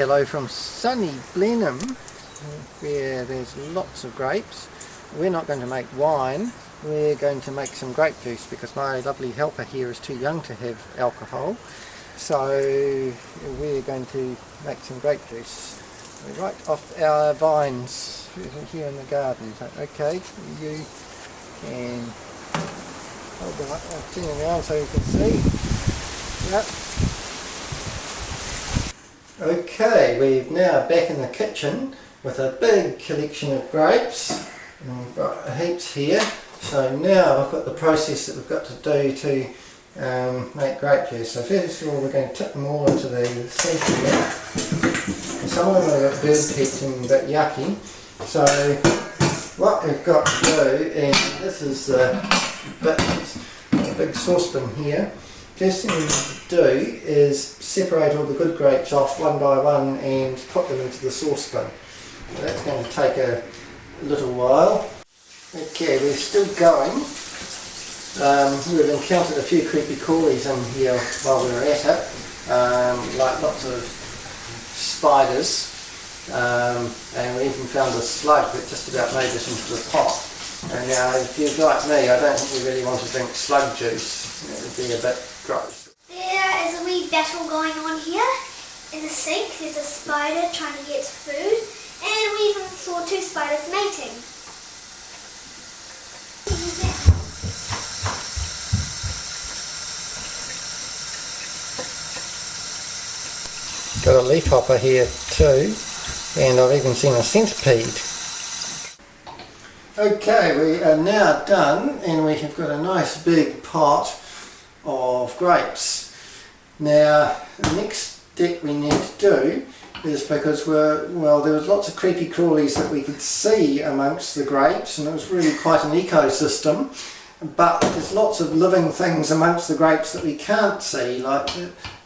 Hello from sunny Blenheim, where there's lots of grapes. We're not going to make wine, we're going to make some grape juice because my lovely helper here is too young to have alcohol. So we're going to make some grape juice right off our vines here in the garden. So, okay, you can hold them up, I'll turn them around so you can see. Yep. Okay, we're now back in the kitchen with a big collection of grapes, and we've got heaps here. So now I've got the process that we've got to do to make grape juice. So first of all, we're going to tip them all into the sink here. Some of them are a bit bird peach and a bit yucky. So what we've got to do, and this is the big saucepan here. First thing we need to do is separate all the good grapes off one by one and put them into the saucepan. So that's going to take a little while. Okay, we're still going. We've encountered a few creepy crawlies in here while we were at it, like lots of spiders, and we even found a slug that just about made it into the pot. And now, if you're like me, I don't think you really want to drink slug juice. It would be a bit gross. There is a wee battle going on here in the sink. There's a spider trying to get food, and we even saw two spiders mating. Got a leafhopper here too, and I've even seen a centipede. Okay, we are now done, and we have got a nice big pot of grapes. Now, the next step we need to do is, because there was lots of creepy crawlies that we could see amongst the grapes, and it was really quite an ecosystem, but there's lots of living things amongst the grapes that we can't see, like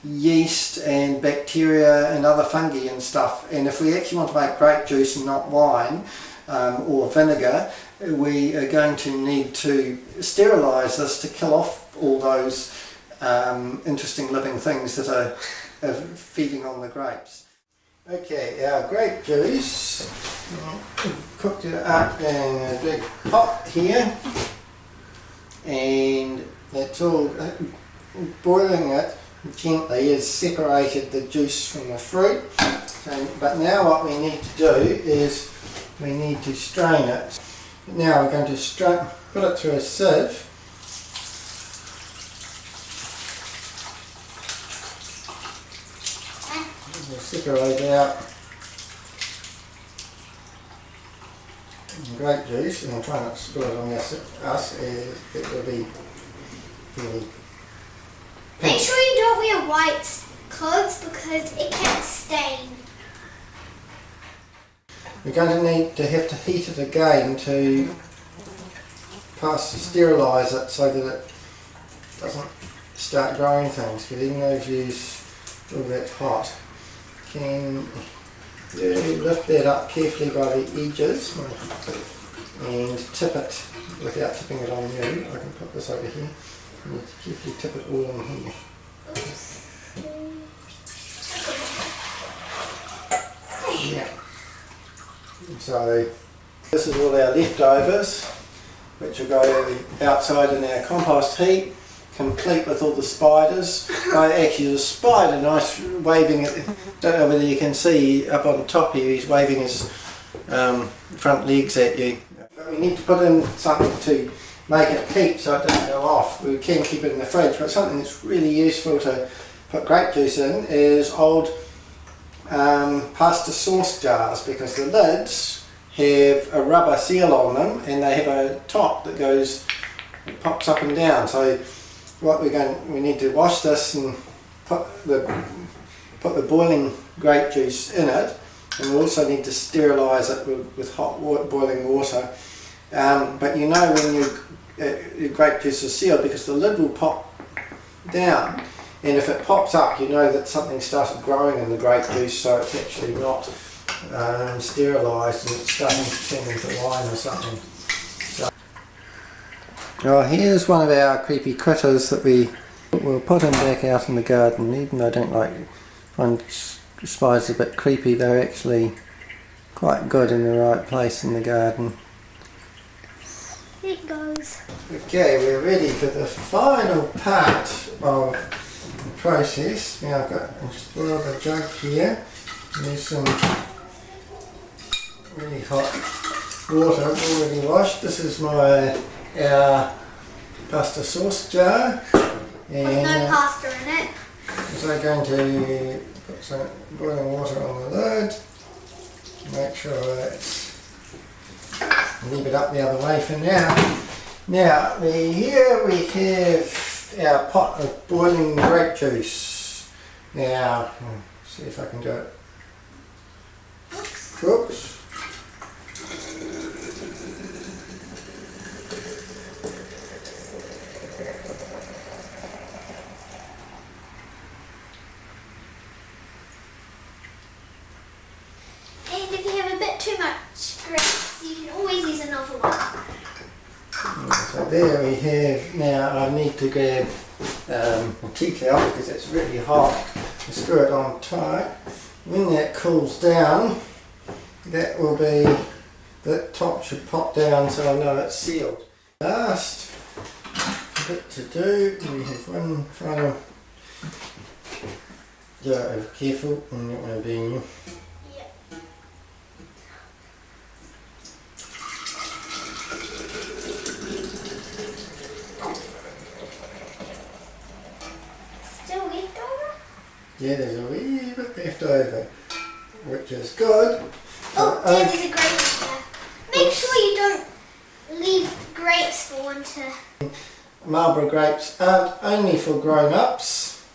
yeast and bacteria and other fungi and stuff. And if we actually want to make grape juice and not wine or vinegar, we are going to need to sterilise this to kill off all those interesting living things that are feeding on the grapes. Okay, our grape juice, cooked it up in a big pot here, and it's all boiling it gently has separated the juice from the fruit. But now what we need to do is we need to strain it. Now we're going to put it through a sieve. We'll separate out the grape juice, and I'll try not to spill it on us, as it will be really pink. Make sure you don't wear white clothes because it can stain. We're going to have to heat it again to sterilise it so that it doesn't start growing things, because even though if you use all that hot, can lift that up carefully by the edges and tip it without tipping it on you. I can put this over here. You need to carefully tip it all in here. Yeah. So this is all our leftovers, which will go outside in our compost heap, complete with all the spiders. Actually, there's a spider nice waving at, don't know whether you can see up on top here, he's waving his front legs at you. But we need to put in something to make it keep so it doesn't go off. We can keep it in the fridge, but something that's really useful to put grape juice in is old pasta sauce jars, because the lids have a rubber seal on them and they have a top that pops up and down. So what we need to wash this and put the boiling grape juice in it, and we also need to sterilise it with hot boiling water. But you know when your grape juice is sealed, because the lid will pop down, and if it pops up, you know that something started growing in the grape juice, so it's actually not sterilised and it's starting to turn into wine or something. So, here's one of our creepy critters that we'll put him back out in the garden, even though I don't find spiders are a bit creepy, they're actually quite good in the right place in the garden. It goes. Okay, we're ready for the final part of the process. Now I've got a rubber jug here. There's some really hot water already washed. This is our pasta sauce jar. With no pasta in it. So I'm going to put some boiling water on the lid. Make sure it's... leave it up the other way for now. Now, here we have our pot of boiling grape juice. Now, see if I can do it. Oops. And if you have a bit too much grapes, you can always use another one. So there we have, now I need to grab a tea towel because it's really hot, to screw it on tight. When that cools down, that will be, the top should pop down so I know it's sealed. Last bit to do, we have one final, careful, I'm not going to be in you. Yeah, there's a wee bit left over, which is good. Oh, yeah, there's a grape in there. Make sure you don't leave grapes for winter. Marlborough grapes aren't only for grown-ups.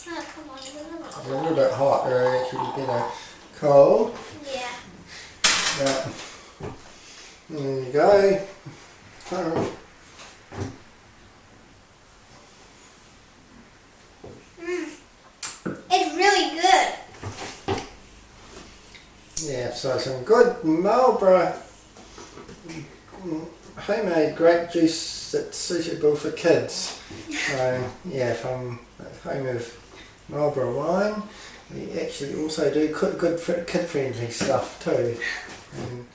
Oh, come on, They're a little bit hot, they're actually better cold. Yeah. But, there you go. It's really good. Yeah, so some good Marlborough homemade grape juice that's suitable for kids. So yeah, from home of Marlborough wine, we actually also do good kid-friendly stuff too. And